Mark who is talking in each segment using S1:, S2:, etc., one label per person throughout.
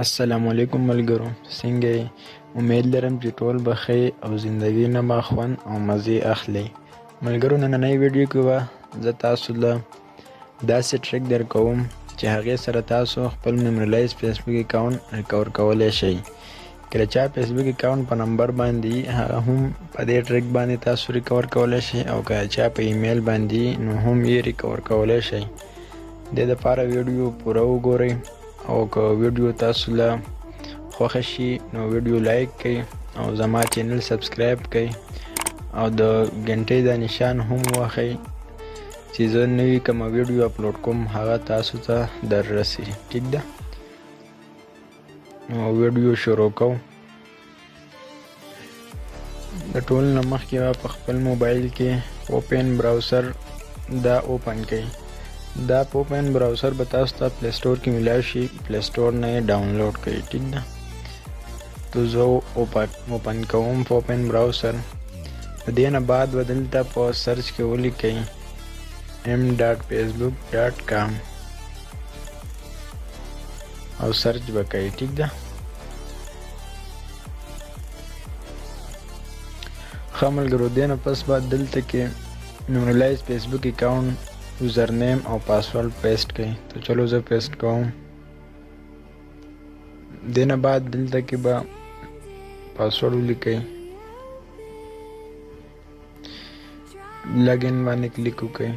S1: السلام علیکم ملګرو، څنګه یې؟ امید لرم چې ټول به ښه او زندګي نه به خوند او مزې اخلئ. ملګرو، نننۍ ویډیو کې به زه تاسو له داسې ټریک درکوم چې هغې سره تاسو خپل میموریلایز فیسبوک اکاونټ ریکور کولی شئ. که د چا فیسبوک اکاونټ په نمبر باندې وي، هغه هم په دې ټریک باندې تاسو ریکور کولی شئ، او که د چا په ایمیل باندې وي نو هم یې ریکور کولی شئ. دې دپاره ویډیو پوره وګورئ، او که ویډیو تاسو له خوښه شي نو ویډیو لایک کړئ او زما چینل سبسکرایب کړئ، او د ګنټۍ د نشان هم ووهئ چې زه نوي کومه ویډیو اپلوډ کوم هغه تاسو ته در رسي. ټیک ده؟ نو ویډیو شروع کوو. د ټول نه مخکې به په خپل موبایل کې اوپن براوزر دا اوپن کړئ. دا اوپن براوزر به تاسو ته پلی سټور کې میلاو شي، پلی سټور نه یې ډاونلوډ کړئ. ټیک ده؟ تو زه اوپن کوم په اوپن براوزر. د دې نه بعد به دلته په سرچ کې ولیکئ m.facebook.com او سرچ به کوئ. ټیک ده؟ ښه ملګرو، دې نه پس به دلته کې میموریلایز فیسبوک اکاونټ یوزر نیم او پاسورډ پیسټ کړئ. تو چلو زه پیسټ کوم. دې نه بعد دلته کې به پاسورډ ولیکئ، لګین باندې کلیک وکړئ.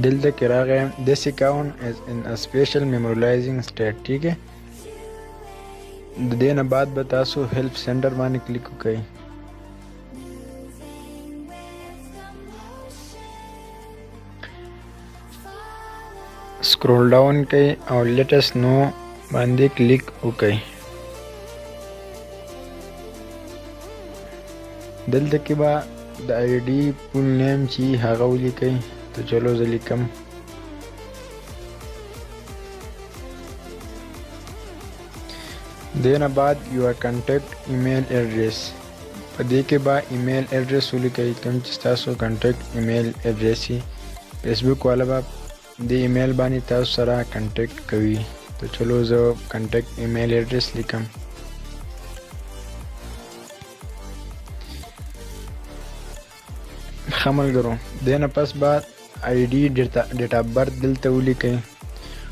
S1: دلته کې راغی this account is in a special memorizing state. ٹھیک ہے؟ د دې نه بعد به تاسو هیلپ سنټر باندې کلیک وکړئ. سکرول ډاون کړئ او let us know باندې کلیک وکړئ. دلته کې به د آی ډي فول نیم چې هغه ولیکئ. تو چلو زه لیکم. دې نه بعد یور کنټیکټ ایمیل ایډریس، په دې کې به ایمیل ایډریس ولیکئ کوم چې ستاسو کنټیکټ ایمیل ایډریس وي. فیسبوک والا به دې ایمیل باندې تاسو سره کنټیکټ کوي. تو چلو زه کنټیکټ ایمیل ایډریس لیکم. ښه ملګرو، دې نه پس بعد آی ډي ډیټ اف برث دلته ولیکئ.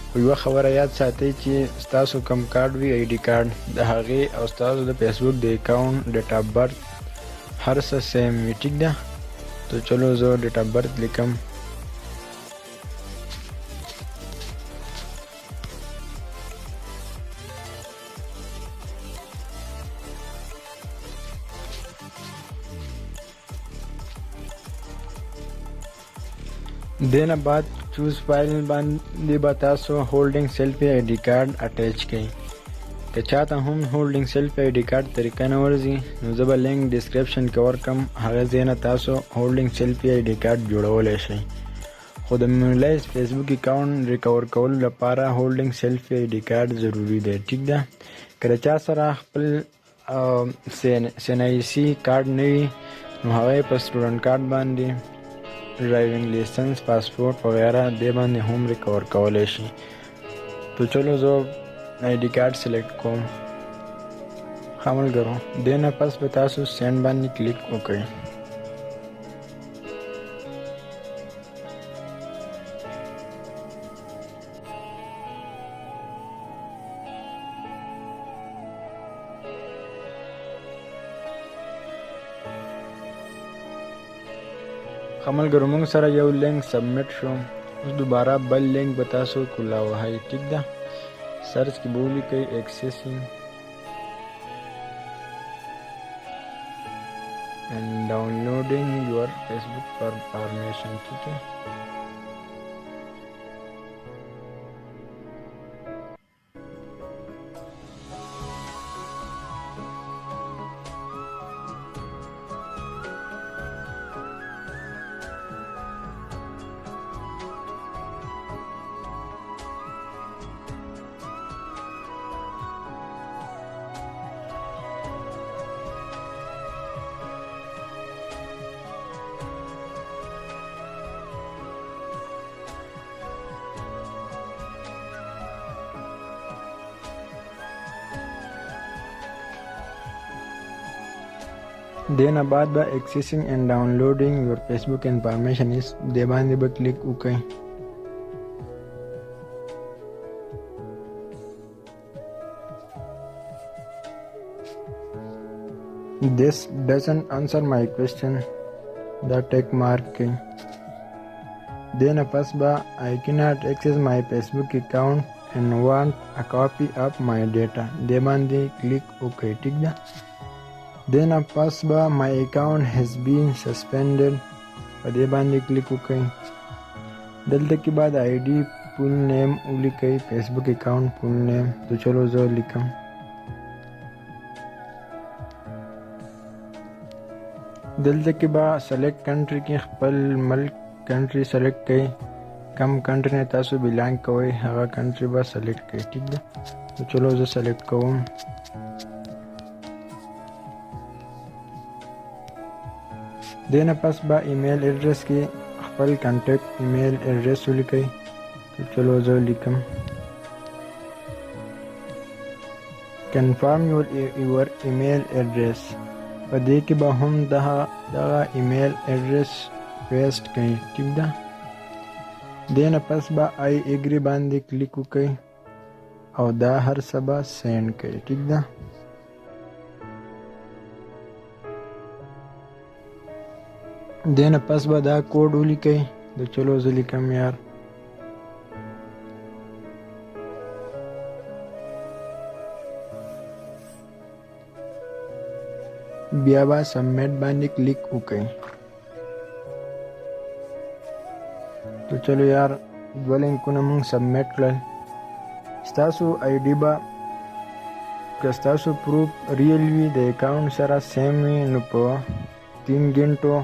S1: خو یوه خبره یاد ساتئ چې ستاسو کوم کارډ وي، آی ډي کارډ، د هغې او ستاسو د فیسبوک د اکاونټ ډیټ اف برث هر څه سیم وي. ټیک ده؟ تو چلو زه ډیټ اف برث لیکم. دې نه بعد چوز فایل باندې به تاسو هولډینګ سیلفي آی ډي کارډ اټیچ کړئ. که چاته هم هولډینګ سیلفي آی ډي کارډ طریقه نه ورځي نو زه به لینک ډسکرپشن کې ورکړم، هغه ځای نه تاسو هولډینګ سیلفي آی ډي کارډ جوړولی شئ. خو د میموریلایز فیسبوک اکاونټ ریکور کولو لپاره هولډینګ سیلفي آی ډي کارډ ضروري دی. ټیک ده؟ که د چا سره خپل سنایسي کارډ نه وي نو هغه یې په سټوډنټ کارډ باندې، ډرایوینګ لیسنس، پاسپورټ وغیره دې باندې هم ریکور کولی شي. تو چلو زه آی ډي کارډ سلیکټ کوم. ښه ملګرو، دې نه پس به تاسو سینډ باندې کلیک وکړئ. ښه ملګرو، موږ سره یو لینک سبمیټ شو. اوس دوباره بل لینک به تاسو کولا وهئ. ټیک ده؟ سرچ کې به ولیکئ accessing and downloading your Facebook permission. ٹھیک ہے؟ دې نه بعد به accessing and downloading your Facebook information is دې باندې به کلیک وکړئ. This doesn't answer my question. دا ټیک مارک کړئ. دې نه پس به I cannot access my Facebook account and want a copy of my data دې باندې کلیک وکړئ. ټیک ده. دې نه پس به my account has been suspended په دې باندې کلیک وکړئ. دلته کې بعد ID فول نیم ولیکئ. فیسبوک اکاؤنٹ فول نیم. تو چلو زه لیکم. دلته کې به سلیکټ کنټری کې خپل ملک کنټری سلیکټ کړئ. کم کنټری نه تاسو بلانګ کوئ هغه کنټری به سلیکټ کړئ. ټیک ده. تو چلو زه سلیکټ کوم. دې نه پس به ایمیل ایډرس کې خپل کانټیکټ ایمیل ایډرس ولیکئ. تو چلو زه لیکم. کنفرم یور ایمیل ایډرس په دې کې به هم دغه ایمیل ایډرس پیسټ کړئ. ټیک ده. دې نه پس به آی اګری باندې کلیک وکړئ او دا هر څه به سینډ کړئ. ټیک ده. دې نه پس به دا کوډ ولیکئ. د چلو زه لیکم یار. بیا به سبمیټ باندې کلیک وکړئ. تو چلو یار دوه لینکونه مونږ سبمیټ کړل. ستاسو آی ډي به که ستاسو پروف ریل وي د اکاونټ سره سیم وي نو په 3 غنټو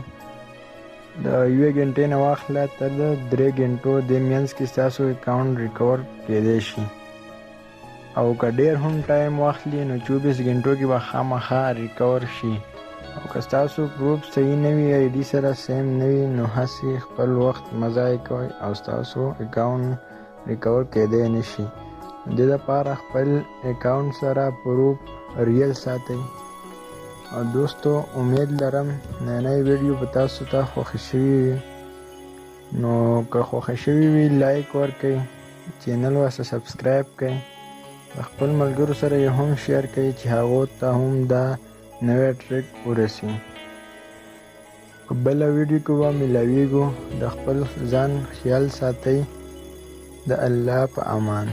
S1: د 1 غنټې نه واخله تر د 3 غنټو د مینس کې ستاسو اکاونټ ریکور کېدی شي. او که ډېر هم ټایم واخلي نو 24 غنټو کې به خامخا ریکور شي. او که ستاسو پروف صحیح نه وي آی ډي سره سیم نه وي نو هسې خپل وخت مضایع کوئ او ستاسو اکاونټ ریکور کېدی نه شي. دې لپاره خپل اکاونټ سره پروف ریل ساتئ. او دوستو امید لرم نننۍ ویډیو به تاسو ته خوښه شوې وي. نو که خوښه شوې وي لایک ورکړئ. چینل ورسره سبسکرایب کړئ. خپل ملګرو سره یې هم شیر کړئ چې هغو ته هم دا نوی ټریک ورسي. په بله ویډیو کې به ملاویږو. د خپل ځان خیال ساتئ. د الله په امان.